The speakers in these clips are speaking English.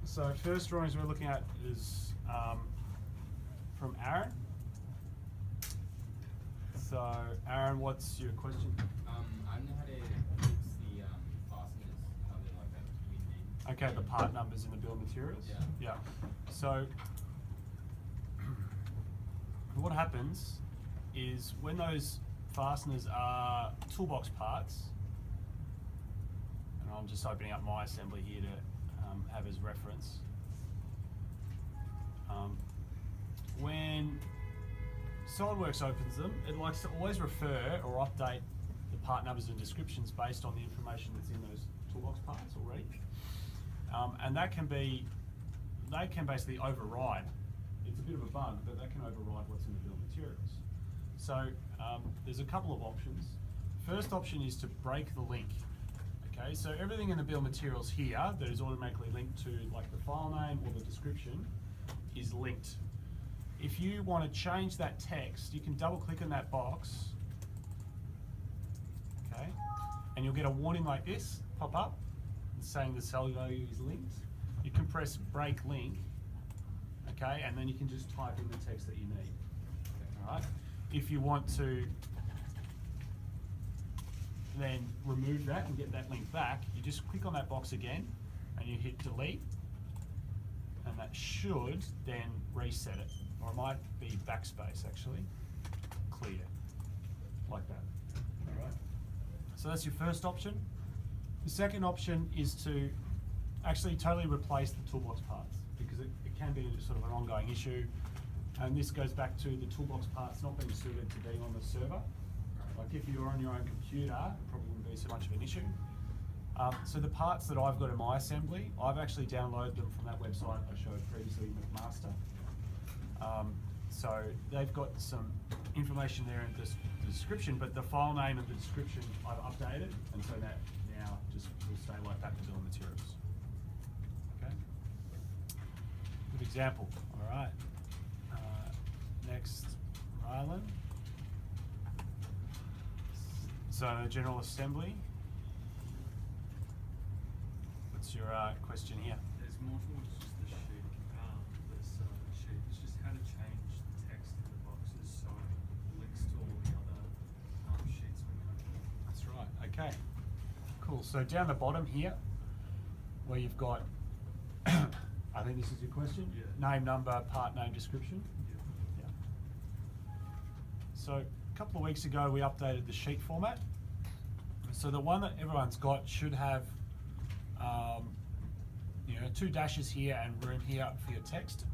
So first drawings we're looking at is from Aaron. So Aaron, what's your question? I don't know how to fix the fasteners, something like that. We need. Okay, the part numbers in the bill of materials? Yeah. So what happens is when those fasteners are toolbox parts, and I'm just opening up my assembly here to have as reference. When SolidWorks opens them, it likes to always refer or update the part numbers and descriptions based on the information that's in those toolbox parts already. And they can basically override. It's a bit of a bug, but they can override what's in the bill of materials. So there's a couple of options. First option is to break the link. Okay, so everything in the bill of materials here that is automatically linked to like the file name or the description is linked. If you want to change that text, you can double click on that box, okay, and you'll get a warning like this pop up saying the cell value is linked. You can press break link, okay, and then you can just type in the text that you need. All right. If you want to then remove that and get that link back, you just click on that box again and you hit delete, and that should then reset it, or it might be backspace actually, clear, like that. All right. So that's your first option. The second option is to actually totally replace the toolbox parts, because it can be sort of an ongoing issue, and this goes back to the toolbox parts not being suited to being on the server. Like if you're on your own computer, it probably wouldn't be so much of an issue. So the parts that I've got in my assembly, I've actually downloaded them from that website I showed previously, McMaster. So they've got some information there in the description, but the file name and the description I've updated, and so that now just will stay like that in the bill of materials. Okay. Good example. All right. Next, Rylan. So general assembly. What's your question here? There's more towards just the sheet. This sheet. It's just how to change the text in the boxes so it links to all the other sheets we have. That's right. Okay. Cool. So down the bottom here, where you've got, I think this is your question. Yeah. Name, number, part name, description. Yeah. Yeah. So a couple of weeks ago, we updated the sheet format. So the one that everyone's got should have, two dashes here and room here for your text.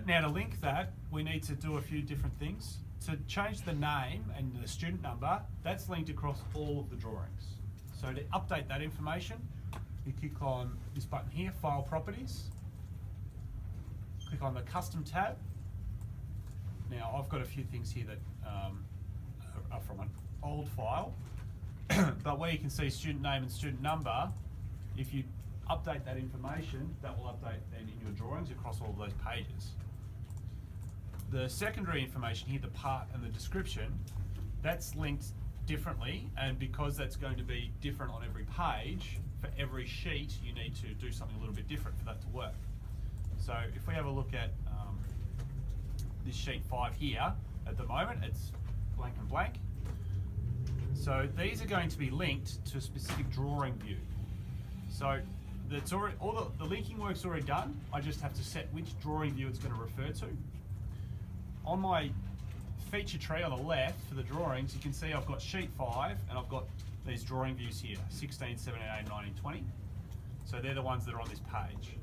Now to link that, we need to do a few different things. To change the name and the student number, that's linked across all of the drawings. So to update that information, you click on this button here, File Properties. Click on the Custom tab. Now I've got a few things here that are from an old file, but where you can see student name and student number, if you update that information, that will update then in your drawings across all of those pages. The secondary information here, the part and the description, that's linked differently, and because that's going to be different on every page, for every sheet you need to do something a little bit different for that to work. So if we have a look at this sheet 5 here, at the moment it's blank and blank. So these are going to be linked to a specific drawing view. So that's already, all the linking work's already done. I just have to set which drawing view it's going to refer to. On my feature tree on the left for the drawings, you can see I've got sheet 5 and I've got these drawing views here, 16, 17, 18, 19, 20. So they're the ones that are on this page.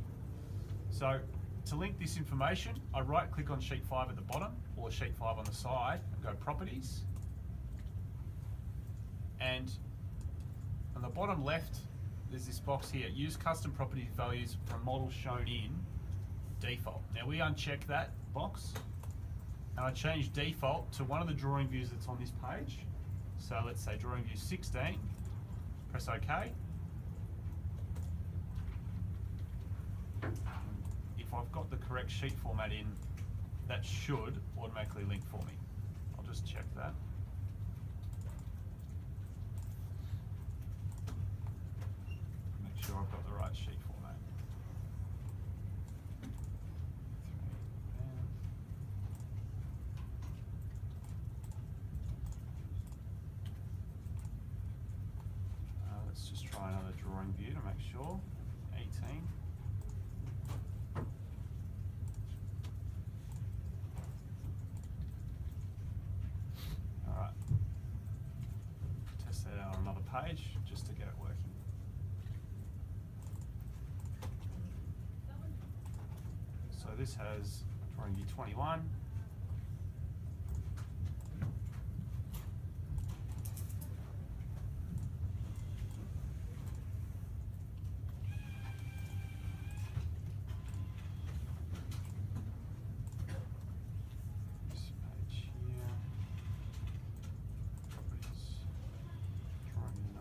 So to link this information, I right click on sheet 5 at the bottom or sheet 5 on the side and go Properties. And on the bottom left, there's this box here, Use Custom Property Values from Model Shown in Default. Now we uncheck that box, and I change default to one of the drawing views that's on this page. So let's say drawing view 16, press OK. If I've got the correct sheet format in, that should automatically link for me. I'll just check that. Make sure I've got the right sheet format. just try another drawing view to make sure. 18. Alright. Test that out on another page just to get it working. So this has drawing view 21. This page here. Properties. Drawing view 9.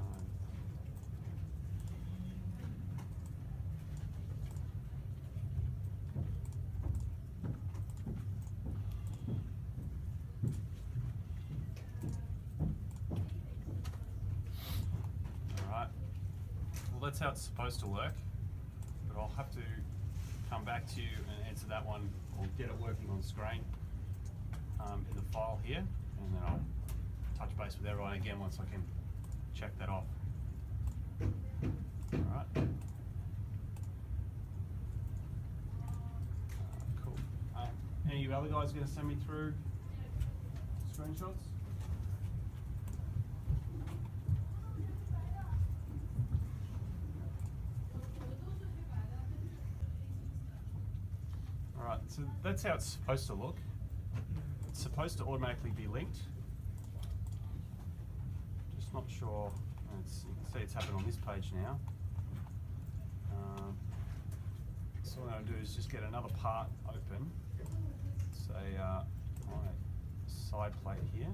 Alright, well that's how it's supposed to work, but I'll have to come back to you and answer that one or get it working on screen in the file here, and then I'll touch base with everyone again once I can check that off. Alright. Cool. Any of you other guys going to send me through screenshots? Alright, so that's how it's supposed to look. It's supposed to automatically be linked. Just not sure. You can see it's happened on this page now. So what I'm going to do is just get another part open. Say my side plate here.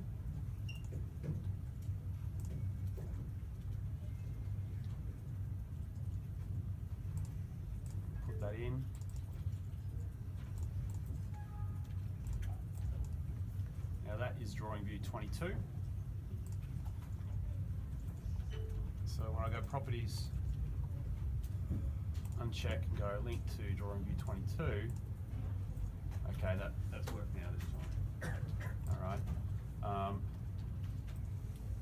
Put that in. Now that is drawing view 22. So when I go properties, uncheck and go link to drawing view 22, okay, that's worked now this time. Alright.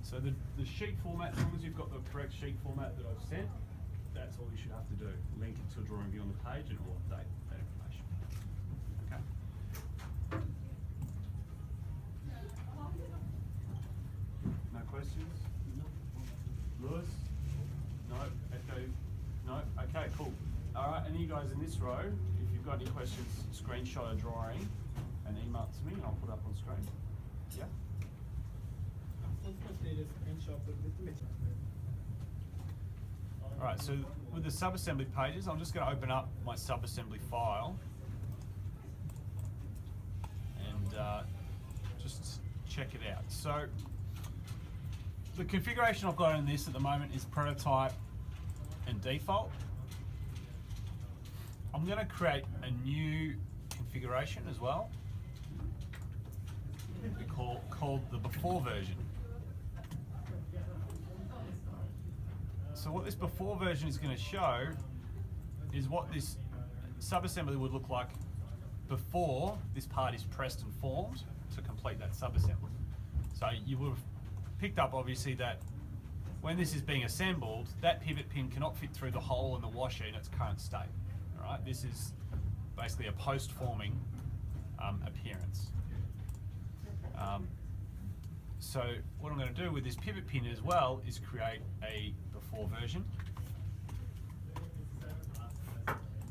So the sheet format, as long as you've got the correct sheet format that I've sent, that's all you should have to do. Link it to a drawing view on the page and it will update that information. Okay. No questions? Lewis? No? Echo? No? Okay, cool. Alright, and you guys in this row, if you've got any questions, screenshot a drawing and email it to me and I'll put it up on screen. Yeah? Alright, so with the sub-assembly pages, I'm just going to open up my sub-assembly file and just check it out. So the configuration I've got in this at the moment is prototype and default. I'm going to create a new configuration as well, called the before version. So what this before version is going to show is what this subassembly would look like before this part is pressed and formed to complete that subassembly. So you would have picked up obviously that when this is being assembled, that pivot pin cannot fit through the hole in the washer in its current state. All right, this is basically a post-forming appearance. So what I'm going to do with this pivot pin as well is create a before version.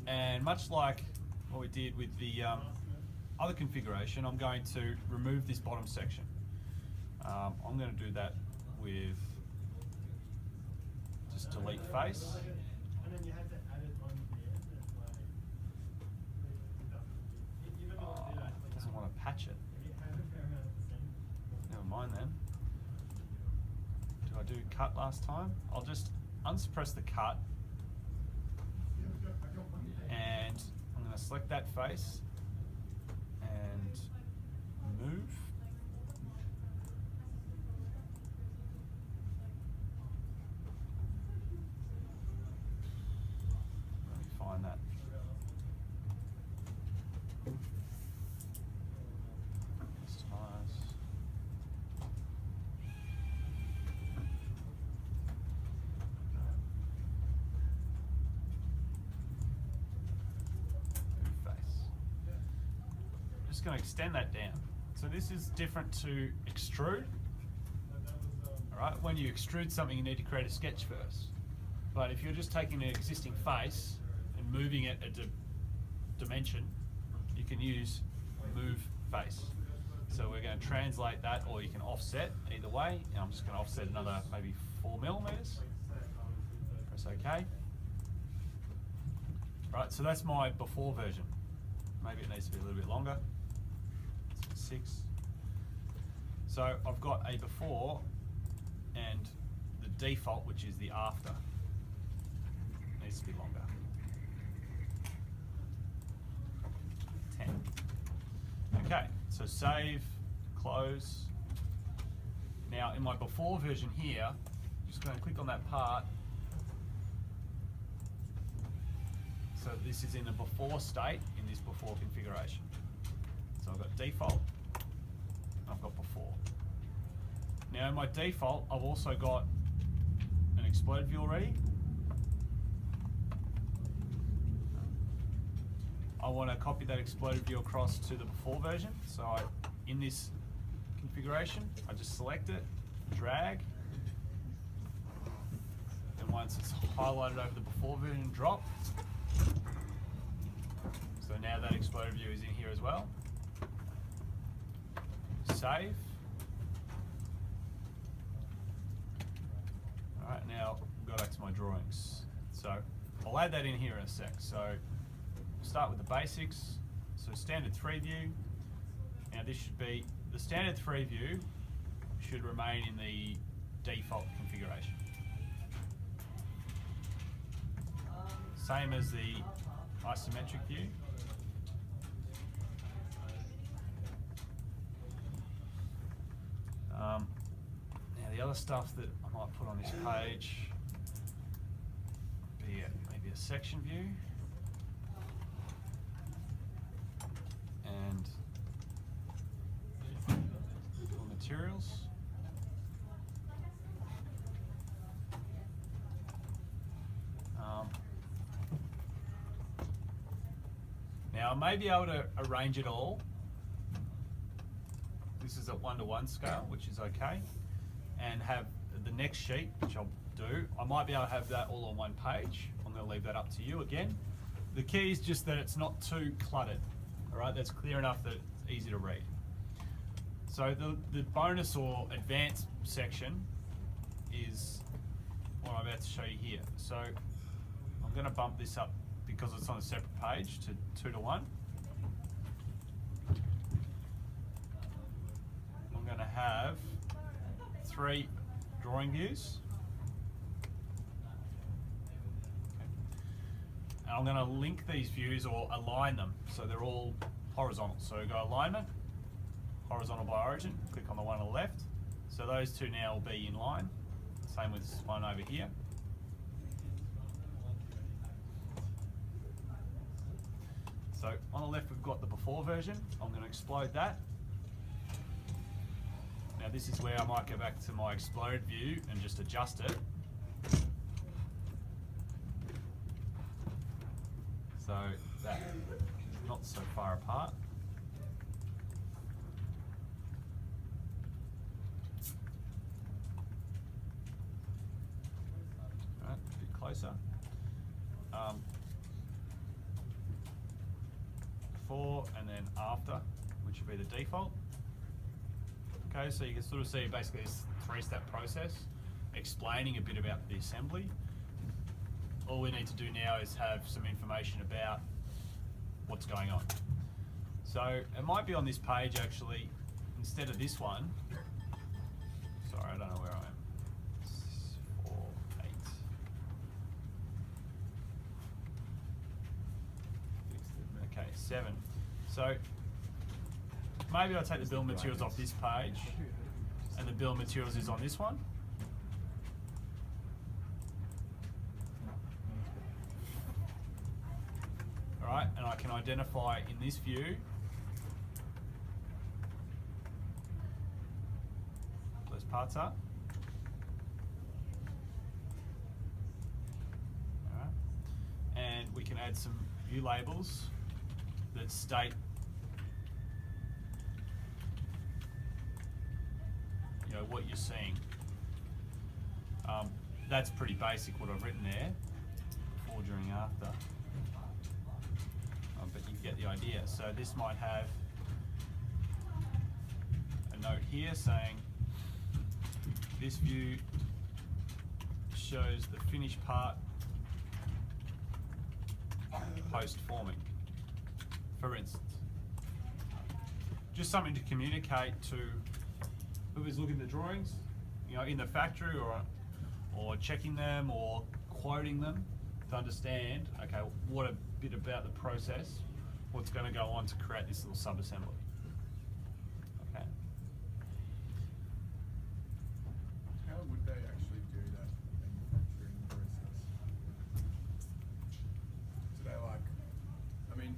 And much like what we did with the other configuration, I'm going to remove this bottom section. I'm going to do that with just delete face. Oh, it doesn't want to patch it. Never mind then. Did I do cut last time? I'll just unsuppress the cut and I'm going to select that face and move. Let me find that. Customize. going to extend that down. So this is different to extrude. All right, when you extrude something, you need to create a sketch first. But if you're just taking an existing face and moving it a dimension, you can use move face. So we're going to translate that, or you can offset either way. And I'm just going to offset another maybe 4 millimeters. Press OK. Right, so that's my before version. Maybe it needs to be a little bit longer. 6. So I've got a before and the default, which is the after. Needs to be longer. 10. Okay, so save, close. Now in my before version here, I'm just going to click on that part. So this is in the before state in this before configuration. So I've got default, I've got before. Now in my default, I've also got an exploded view already. I want to copy that exploded view across to the before version. So in this configuration, I just select it, drag, and once it's highlighted over the before version, drop. So now that exploded view is in here as well. Save. Alright, now go back to my drawings. So I'll add that in here in a sec. So start with the basics. So standard 3 view. Now this should be, the standard 3 view should remain in the default configuration. Same as the isometric view. Now the other stuff that I might put on this page be maybe a section view and materials. Now I may be able to arrange it all. This is at 1:1 scale, which is okay. And have the next sheet, which I'll do, I might be able to have that all on one page. I'm going to leave that up to you again. The key is just that it's not too cluttered. All right, that's clear enough that it's easy to read. So the bonus or advanced section is what I'm about to show you here. So I'm going to bump this up because it's on a separate page to 2:1. I'm going to have 3 drawing views. Okay. And I'm going to link these views or align them so they're all horizontal. So go alignment, horizontal by origin, click on the one on the left. So those two now will be in line. Same with this one over here. So on the left we've got the before version. I'm going to explode that. Now this is where I might go back to my exploded view and just adjust it. So that is not so far apart. All right, a bit closer. Before and then after, which would be the default. Okay, so you can sort of see basically this 3-step process, explaining a bit about the assembly. All we need to do now is have some information about what's going on. So it might be on this page actually, instead of this one. Sorry, I don't know where I am. 4, 8. Okay, 7. So maybe I'll take the bill of materials off this page and the bill of materials is on this one. All right, and I can identify in this view those parts are. All right, and we can add some view labels that state go, what you're seeing. That's pretty basic what I've written there, before, during, after. But you get the idea. So this might have a note here saying this view shows the finished part post forming, for instance. Just something to communicate to whoever's looking at the drawings, you know, in the factory or checking them or quoting them, to understand, okay, what a bit about the process, what's going to go on to create this little sub-assembly. Okay. How would they actually do that manufacturing process? Do they I mean,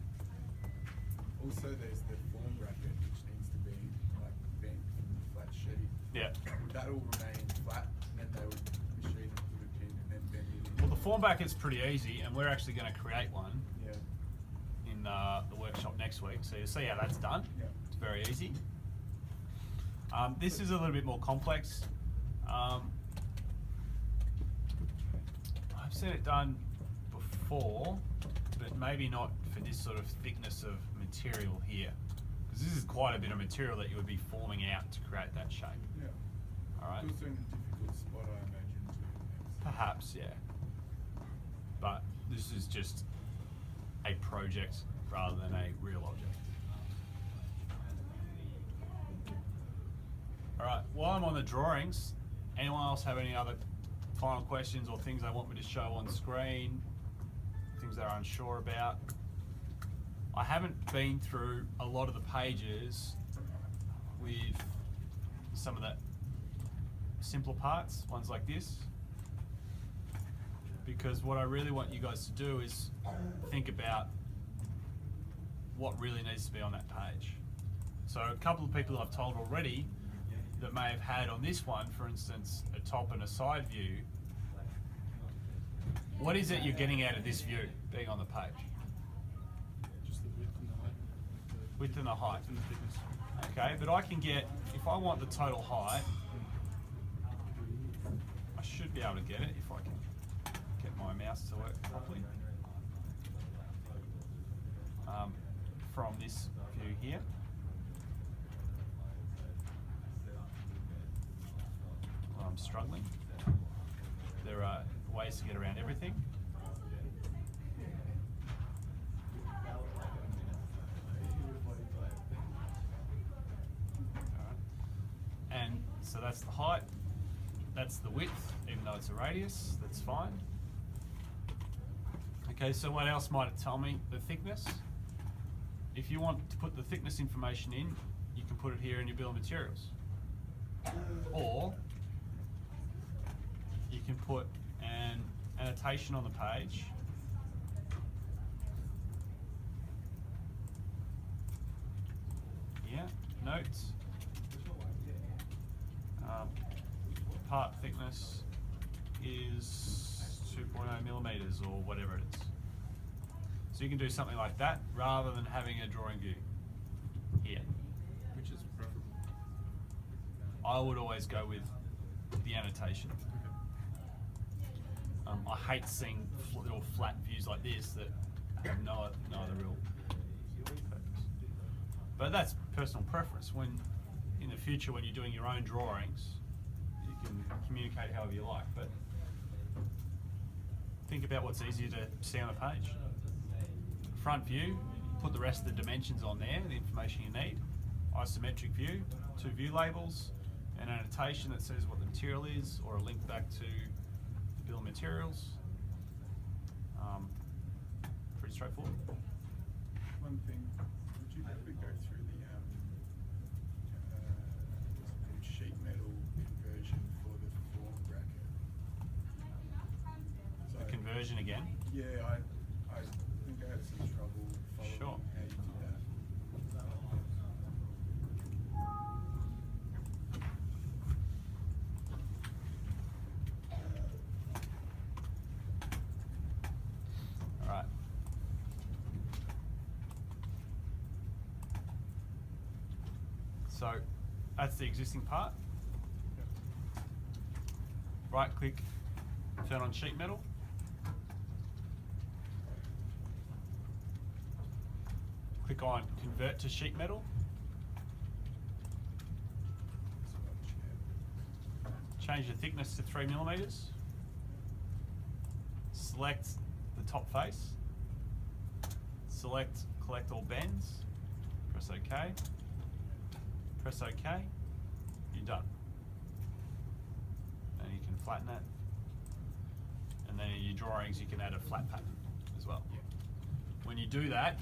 also there's the form bracket which needs to be like bent from the flat sheet. Yeah. Would that all remain flat and then they would machine and put a pin and then bend it in? Well, the form bracket's pretty easy, and we're actually going to create one Yeah. in the workshop next week, so you'll see how that's done. Yeah. It's very easy. This is a little bit more complex. I've seen it done before, but maybe not for this sort of thickness of material here, because this is quite a bit of material that you would be forming out to create that shape. Yeah. All right. Also in a difficult spot, I imagine, too. Perhaps, yeah. But this is just a project rather than a real object. Alright, while I'm on the drawings, anyone else have any other final questions or things they want me to show on screen? Things they're unsure about? I haven't been through a lot of the pages with some of the simpler parts, ones like this. Because what I really want you guys to do is think about what really needs to be on that page. So a couple of people I've told already that may have had on this one, for instance, a top and a side view. What is it you're getting out of this view being on the page? Just the width and the height. Width and the height. And the thickness. Okay, but I can get, if I want the total height, I should be able to get it if I can get my mouse to work properly. From this view here. Well, I'm struggling. There are ways to get around everything. And so that's the height, that's the width, even though it's a radius, that's fine. Okay, so what else might it tell me? The thickness. If you want to put the thickness information in, you can put it here in your bill of materials. Or you can put an annotation on the page. Yeah, notes. Part thickness is 2.0 millimeters or whatever it is. So you can do something like that rather than having a drawing view here. Which is preferable. I would always go with the annotation. I hate seeing little flat views like this that have no other real purpose. But that's personal preference. When in the future, when you're doing your own drawings, you can communicate however you like. But think about what's easier to see on a page. Front view, put the rest of the dimensions on there, the information you need. Isometric view, 2 view labels, an annotation that says what the material is, or a link back to the bill of materials. Pretty straightforward. One thing, would you ever go through the sheet metal conversion for the form bracket? The conversion again. Yeah, I think I had some trouble following Sure. how you did that. All right. So that's the existing part. right click, turn on sheet metal. Click on convert to sheet metal. Change the thickness to 3mm. Select the top face. Select collect all bends. Press OK. Press OK. You're done. And you can flatten it. And then in your drawings you can add a flat pattern as well. When you do that,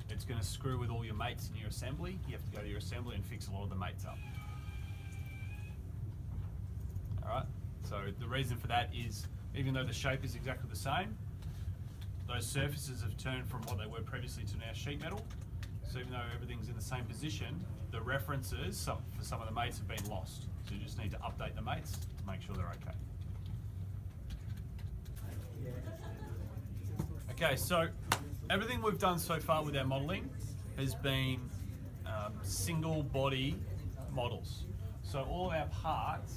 it's going to screw with all your mates in your assembly. You have to go to your assembly and fix a lot of the mates up. Alright, so the reason for that is even though the shape is exactly the same, those surfaces have turned from what they were previously to now sheet metal. So even though everything's in the same position, the references for some of the mates have been lost. So you just need to update the mates to make sure they're okay. Okay, so everything we've done so far with our modelling has been single body models. So all of our parts,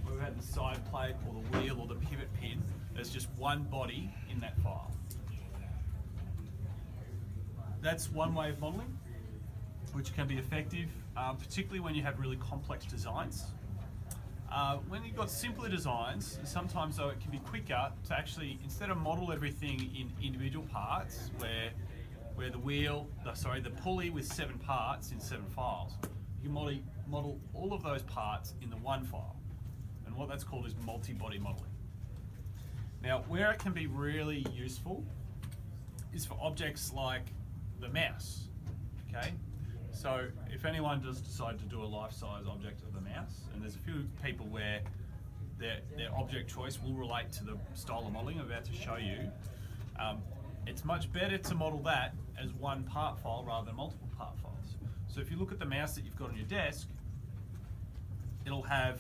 whether we've had the side plate or the wheel or the pivot pin, there's just one body in that file. That's one way of modelling, which can be effective, particularly when you have really complex designs. When you've got simpler designs, sometimes though it can be quicker to actually, instead of model everything in individual parts, where the pulley with 7 parts in 7 files, you can model all of those parts in the one file. And what that's called is multi-body modeling. Now, where it can be really useful is for objects like the mouse, okay? So if anyone does decide to do a life-size object of the mouse, and there's a few people where their object choice will relate to the style of modelling I'm about to show you, it's much better to model that as one part file rather than multiple part files. So if you look at the mouse that you've got on your desk, it'll have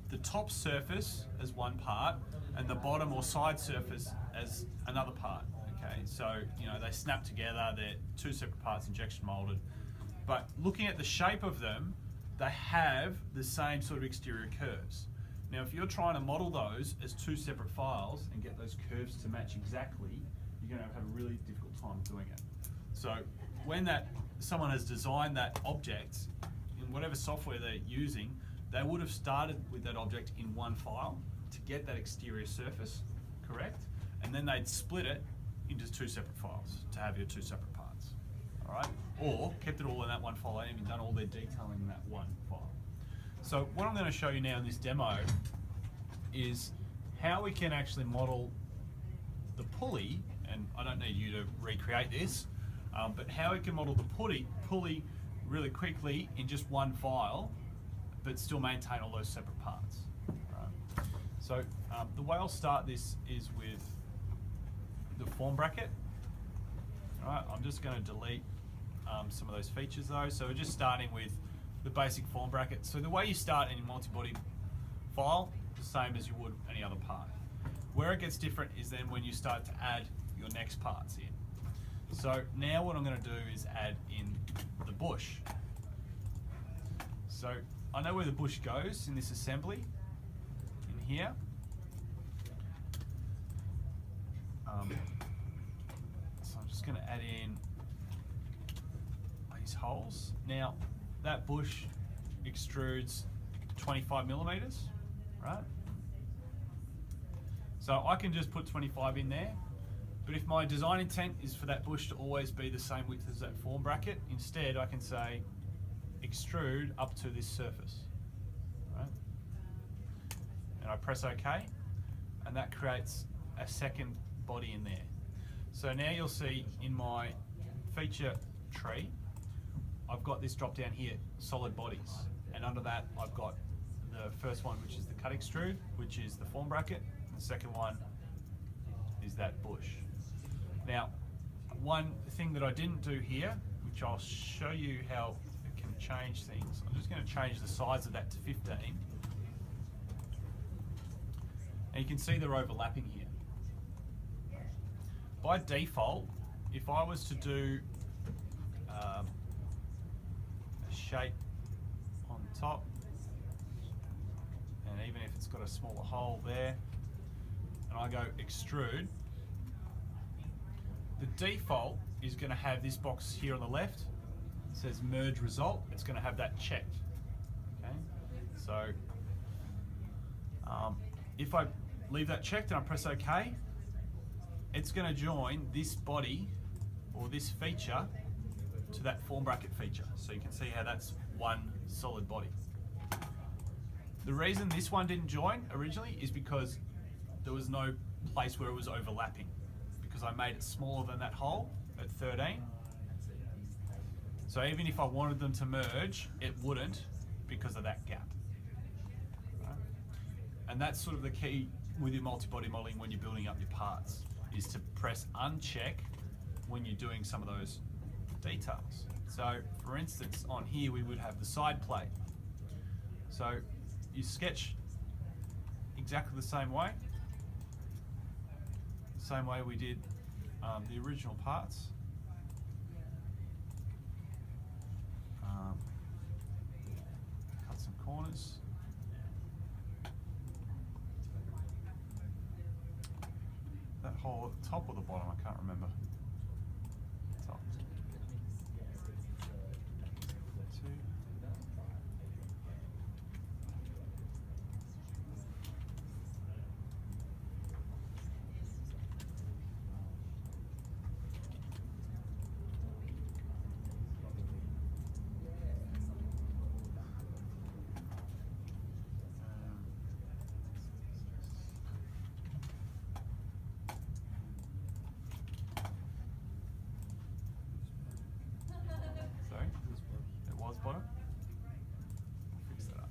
the top surface as one part and the bottom or side surface as another part. Okay, so you know they snap together, they're 2 separate parts injection molded. But looking at the shape of them, they have the same sort of exterior curves. Now if you're trying to model those as 2 separate files and get those curves to match exactly, you're going to have a really difficult time doing it. So when someone has designed that object, in whatever software they're using, they would have started with that object in one file to get that exterior surface correct, and then they'd split it into 2 separate files to have your 2 separate parts. All right? Or kept it all in that one file and even done all their detailing in that one file. So what I'm going to show you now in this demo is how we can actually model the pulley, and I don't need you to recreate this, but how we can model the pulley really quickly in just one file, but still maintain all those separate parts. Right? So the way I'll start this is with the form bracket. All right, I'm just going to delete some of those features though. So we're just starting with the basic form bracket. So the way you start any multi-body file, the same as you would any other part. Where it gets different is then when you start to add your next parts in. So now what I'm going to do is add in the bush. So I know where the bush goes in this assembly, in here. So I'm just going to add in these holes. Now that bush extrudes 25mm, right? So I can just put 25 in there, but if my design intent is for that bush to always be the same width as that form bracket, instead I can say extrude up to this surface, right? And I press OK, and that creates a second body in there. So now you'll see in my feature tree, I've got this drop down here, solid bodies, and under that I've got the first one, which is the cut extrude, which is the form bracket, and the second one is that bush. Now, one thing that I didn't do here, which I'll show you how it can change things. I'm just going to change the size of that to 15. And you can see they're overlapping here. By default, if I was to do a shape on top and even if it's got a smaller hole there, and I go extrude, the default is going to have this box here on the left. It says merge result. It's going to have that checked. Okay, so if I leave that checked and I press OK, it's going to join this body or this feature to that form bracket feature. So you can see how that's one solid body. The reason this one didn't join originally is because there was no place where it was overlapping, because I made it smaller than that hole at 13. So even if I wanted them to merge, it wouldn't because of that gap. Right? And that's sort of the key with your multi-body modeling when you're building up your parts, is to press uncheck when you're doing some of those details. So for instance, on here we would have the side plate. So you sketch exactly the same way we did the original parts. Cut some corners. That hole at the top or the bottom, I can't remember. Top. Two. Sorry? It was bottom? I'll fix that up.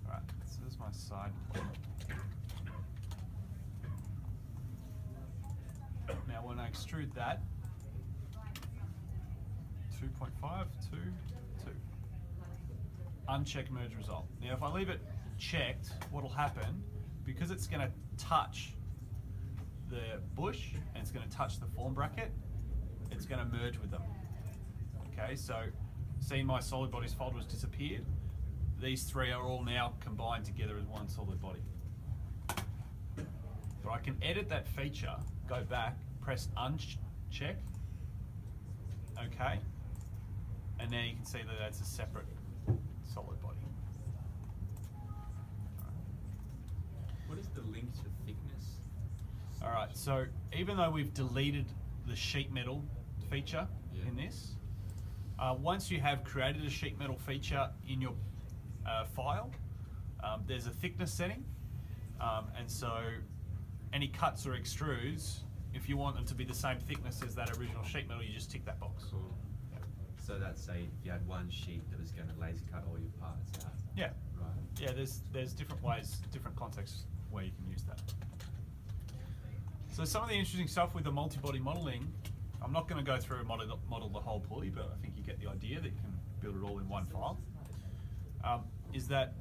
Alright, so this is my side plate. Now when I extrude that, 2.5, 2, 2. Uncheck merge result. Now if I leave it checked, what'll happen, because it's going to touch the bush and it's going to touch the form bracket, it's going to merge with them. Okay, so see my solid bodies folder has disappeared. These three are all now combined together as one solid body. But I can edit that feature, go back, press uncheck, okay, and now you can see that that's a separate solid body. What is the link to thickness? All right, so even though we've deleted the sheet metal feature in this, once you have created a sheet metal feature in your file, there's a thickness setting, and so any cuts or extrudes, if you want them to be the same thickness as that original sheet metal, you just tick that box. Cool. So that's say if you had one sheet that was going to laser cut all your parts out. Yeah. Right. Yeah, there's different ways, different contexts where you can use that. So some of the interesting stuff with the multi-body modeling, I'm not going to go through and model the whole pulley, but I think you get the idea that you can build it all in one file. Is that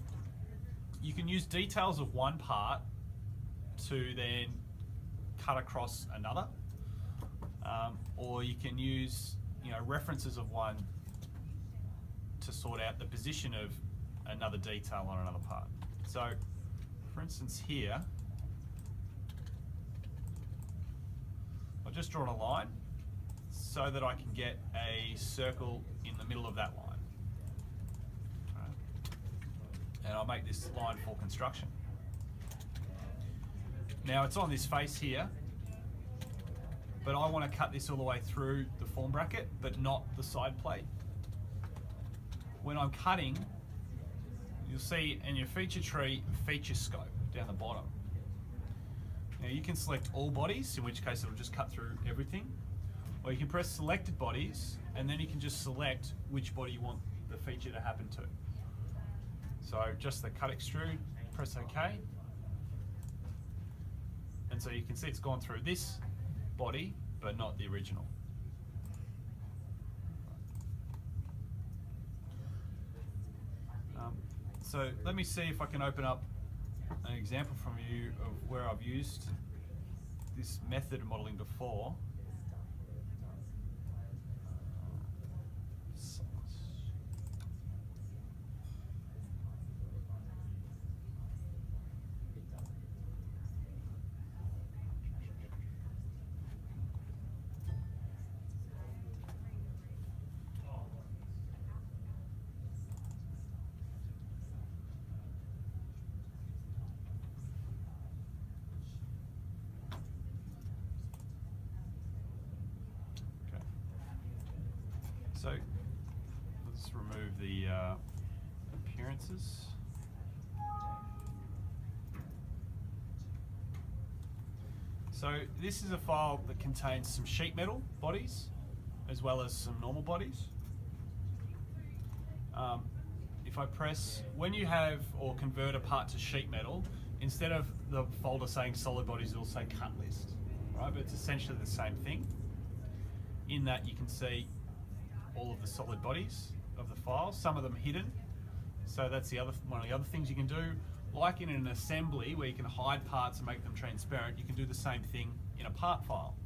you can use details of one part to then cut across another, or you can use references of one to sort out the position of another detail on another part. So for instance here, I've just drawn a line so that I can get a circle in the middle of that line. And I'll make this line for construction. Now it's on this face here, but I want to cut this all the way through the form bracket, but not the side plate. When I'm cutting, you'll see in your feature tree, feature scope down the bottom. Now you can select all bodies, in which case it'll just cut through everything. Or you can press selected bodies, and then you can just select which body you want the feature to happen to. So just the cut extrude, press OK. And so you can see it's gone through this body, but not the original. So let me see if I can open up an example from you of where I've used this method of modelling before. So let's remove the appearances. So this is a file that contains some sheet metal bodies as well as some normal bodies. If I press, when you have or convert a part to sheet metal, instead of the folder saying solid bodies, it'll say cut list, right? But it's essentially the same thing. In that you can see all of the solid bodies of the file, some of them hidden. So that's the other one of the other things you can do. Like in an assembly where you can hide parts and make them transparent, you can do the same thing in a part file.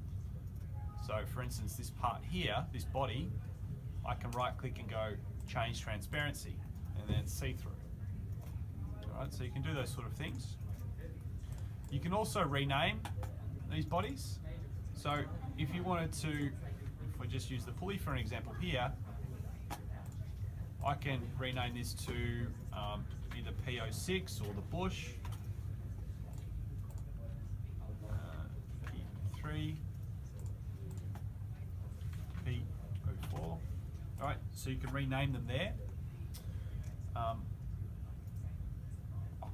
So for instance, this part here, this body, I can right click and go change transparency and then see through. All right, so you can do those sort of things. You can also rename these bodies. So if you wanted to, if we just use the pulley for an example here, I can rename this to either P06 or the bush, P3, P04. All right, so you can rename them there. I'll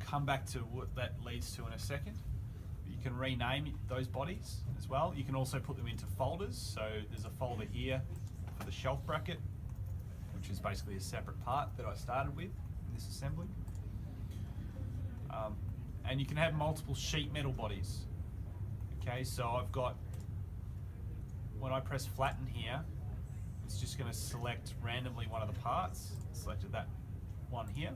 come back to what that leads to in a second. You can rename those bodies as well. You can also put them into folders. So there's a folder here for the shelf bracket, which is basically a separate part that I started with in this assembly. And you can have multiple sheet metal bodies. Okay, so I've got, when I press flatten here, it's just going to select randomly one of the parts. Selected that one here.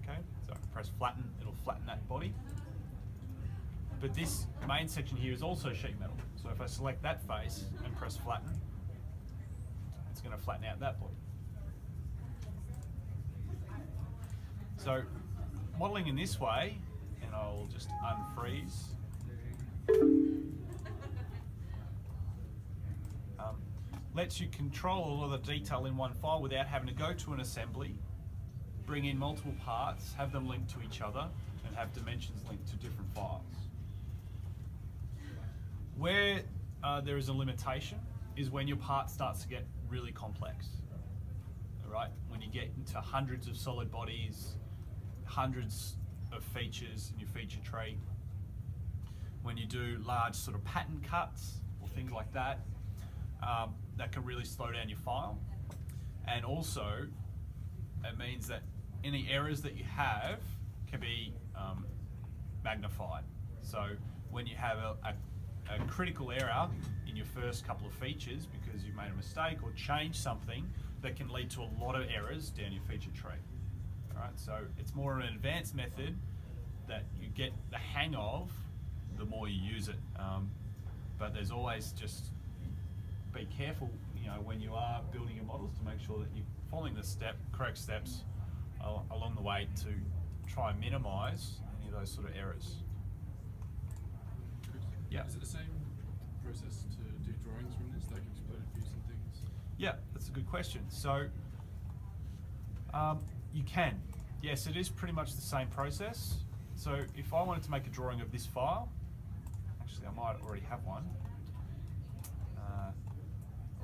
Okay, so I can press flatten, it'll flatten that body. But this main section here is also sheet metal. So if I select that face and press flatten, it's going to flatten out that body. So modelling in this way, and I'll just unfreeze. Lets you control all of the detail in one file without having to go to an assembly, bring in multiple parts, have them linked to each other, and have dimensions linked to different files. Where there is a limitation is when your part starts to get really complex. All right? When you get into hundreds of solid bodies, hundreds of features in your feature tree, when you do large sort of pattern cuts or things like that, that can really slow down your file. And also, it means that any errors that you have can be magnified. So when you have a critical error in your first couple of features because you've made a mistake or changed something, that can lead to a lot of errors down your feature tree. All right, so it's more of an advanced method that you get the hang of the more you use it. But there's always just be careful, you know, when you are building your models to make sure that you're following the correct steps along the way to try and minimise any of those sort of errors. Yeah. Is it the same process to do drawings from this, like exploded views and things? Yeah, that's a good question. So you can. Yes, it is pretty much the same process. So if I wanted to make a drawing of this file, actually I might already have one.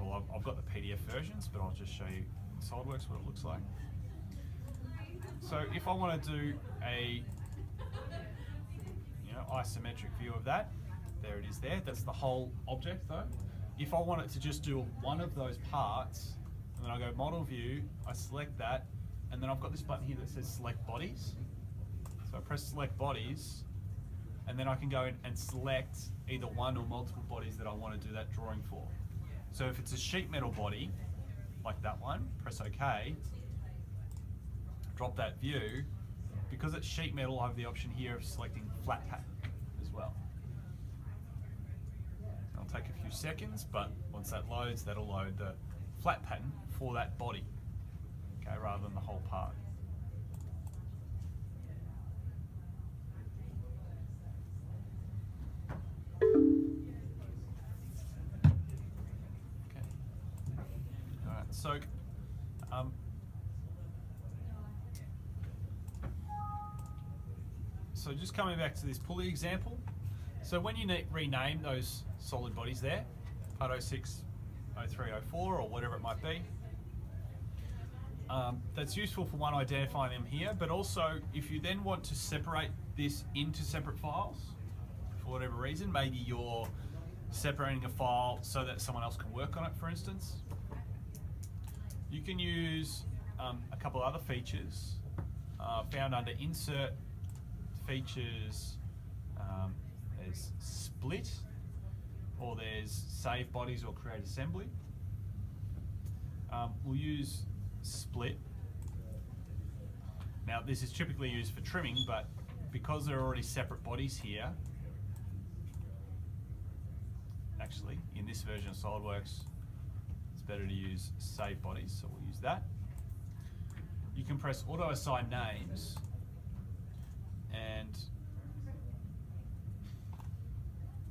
Well, I've got the PDF versions, but I'll just show you in SolidWorks what it looks like. So if I want to do a isometric view of that, there it is there. That's the whole object though. If I want it to just do one of those parts, and then I go model view, I select that, and then I've got this button here that says select bodies. So I press select bodies, and then I can go in and select either one or multiple bodies that I want to do that drawing for. So if it's a sheet metal body, like that one, press OK, drop that view, because it's sheet metal, I have the option here of selecting flat pattern as well. It'll take a few seconds, but once that loads, that'll load the flat pattern for that body, okay, rather than the whole part. Okay. All right. So just coming back to this pulley example. So when you rename those solid bodies there, part 06, 03, 04, or whatever it might be, that's useful for one, identifying them here, but also if you then want to separate this into separate files, for whatever reason, maybe you're separating a file so that someone else can work on it, for instance, you can use a couple other features found under Insert, Features, there's Split, or there's Save Bodies or Create Assembly. We'll use Split. Now this is typically used for trimming, but because there are already separate bodies here, actually in this version of SolidWorks it's better to use Save Bodies, so we'll use that. You can press Auto Assign Names, and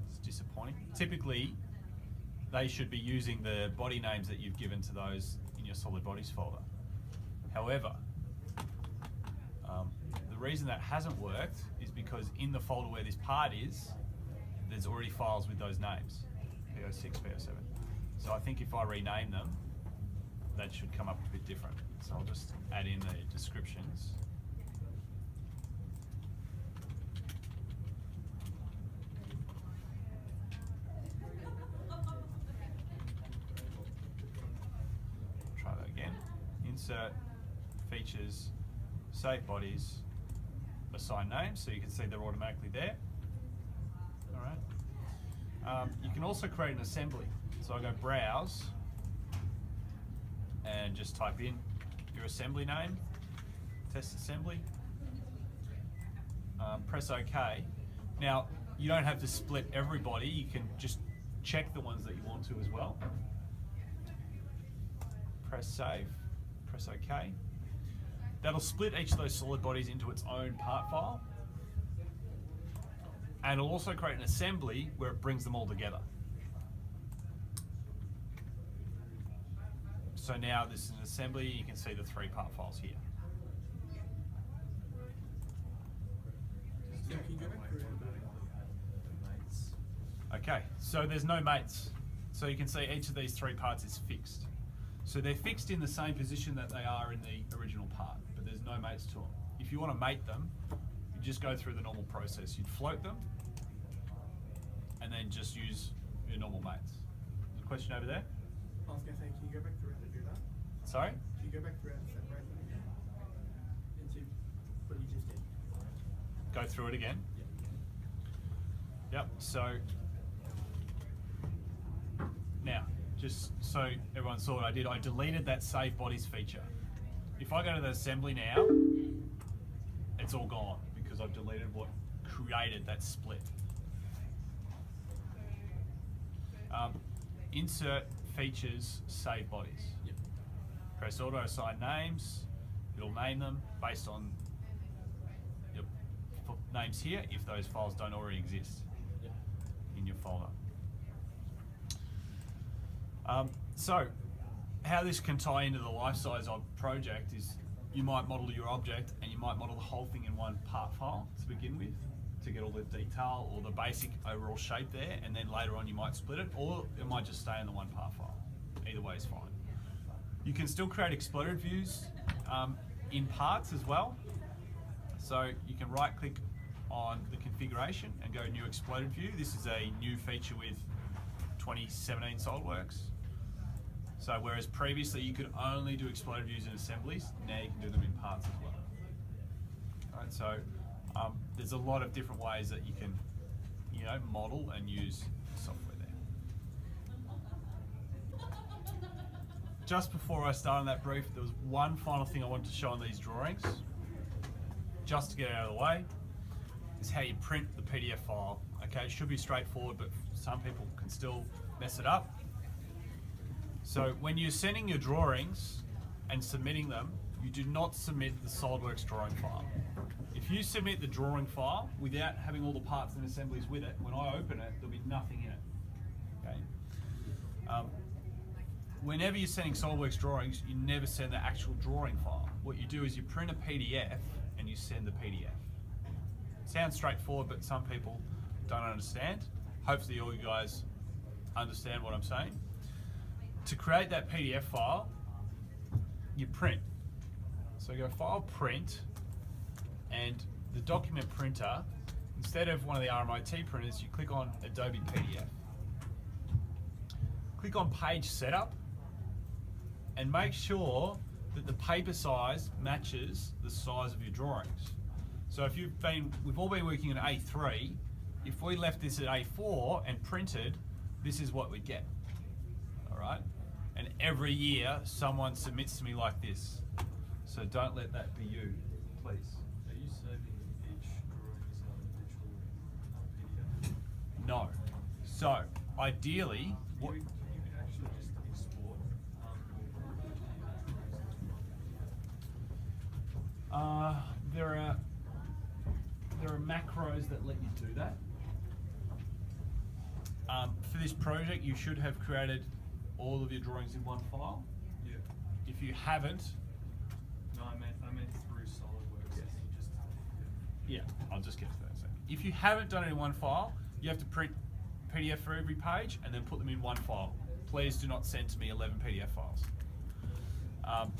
it's disappointing. Typically they should be using the body names that you've given to those in your solid bodies folder. However, the reason that hasn't worked is because in the folder where this part is, there's already files with those names, PO6, PO7. So I think if I rename them, that should come up a bit different. So I'll just add in the descriptions. Try that again. Insert, Features, Save Bodies, Assign Names, so you can see they're automatically there. All right. You can also create an assembly. So I go Browse and just type in your assembly name, Test Assembly, press OK. Now you don't have to split everybody, you can just check the ones that you want to as well. Press Save, press OK. That'll split each of those solid bodies into its own part file, and it'll also create an assembly where it brings them all together. So now this is an assembly, you can see the 3 part files here. So can you go back through mates? Okay, so there's no mates. So you can see each of these 3 parts is fixed. So they're fixed in the same position that they are in the original part, but there's no mates to them. If you want to mate them, you just go through the normal process. You'd float them, and then just use your normal mates. There's a question over there? I was going to say, can you go back through and do that? Sorry? Can you go back through and separate them into what you just did? Go through it again. Yep, so now, just so everyone saw what I did, I deleted that Save Bodies feature. If I go to the assembly now, it's all gone because I've deleted what created that split. Insert, Features, Save Bodies. Yep. Press Auto Assign Names. It'll name them based on your names here if those files don't already exist Yep. in your folder. So how this can tie into the life size of project is you might model your object and you might model the whole thing in one part file to begin with to get all the detail or the basic overall shape there, and then later on you might split it, or it might just stay in the one part file. Either way is fine. You can still create exploded views in parts as well. So you can right click on the configuration and go New Exploded View. This is a new feature with 2017 SolidWorks. So whereas previously you could only do exploded views in assemblies, now you can do them in parts as well. All right, so there's a lot of different ways that you can, model and use software there. Just before I start on that brief, there was one final thing I wanted to show on these drawings. just to get it out of the way, is how you print the PDF file. Okay, it should be straightforward, but some people can still mess it up. So when you're sending your drawings and submitting them, you do not submit the SolidWorks drawing file. If you submit the drawing file without having all the parts and assemblies with it, when I open it, there'll be nothing in it. Okay. Whenever you're sending SolidWorks drawings, you never send the actual drawing file. What you do is you print a PDF and you send the PDF. Sounds straightforward, but some people don't understand. Hopefully all you guys understand what I'm saying. To create that PDF file, you print. So you go File, Print, and the document printer, instead of one of the RMIT printers, you click on Adobe PDF. Click on Page Setup, and make sure that the paper size matches the size of your drawings. So if we've all been working in A3, if we left this at A4 and printed, this is what we'd get. All right? And every year, someone submits to me like this. So don't let that be you, please. Are you saving each drawing as an individual PDF? No. So ideally, Can you actually just export there are macros that let you do that. For this project, you should have created all of your drawings in one file. Yeah. If you haven't, No, I meant through SolidWorks. Yes. I think just yeah, I'll just get to that in a second. If you haven't done it in one file, you have to print PDF for every page and then put them in one file. Please do not send to me 11 PDF files.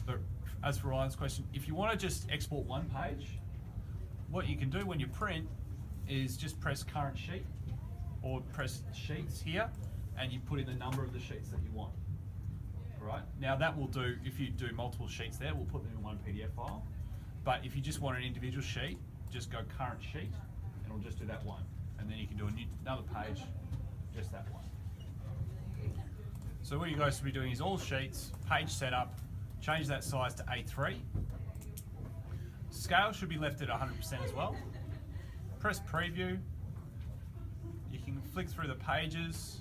But as for Ryan's question, if you want to just export one page, what you can do when you print is just press current sheet or press sheets here and you put in the number of the sheets that you want. Right? Now that will do, if you do multiple sheets there, we'll put them in one PDF file. But if you just want an individual sheet, just go current sheet and it'll just do that one. And then you can do another page, just that one. So what you guys should be doing is all sheets, page setup, change that size to A3. Scale should be left at 100% as well. Press preview. You can flick through the pages,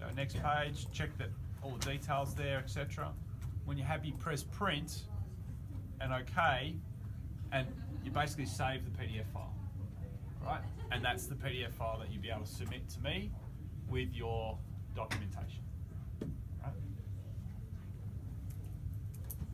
go next page, check that all the details there, etc. When you're happy, press print and OK, and you basically save the PDF file, right? And that's the PDF file that you'll be able to submit to me with your documentation.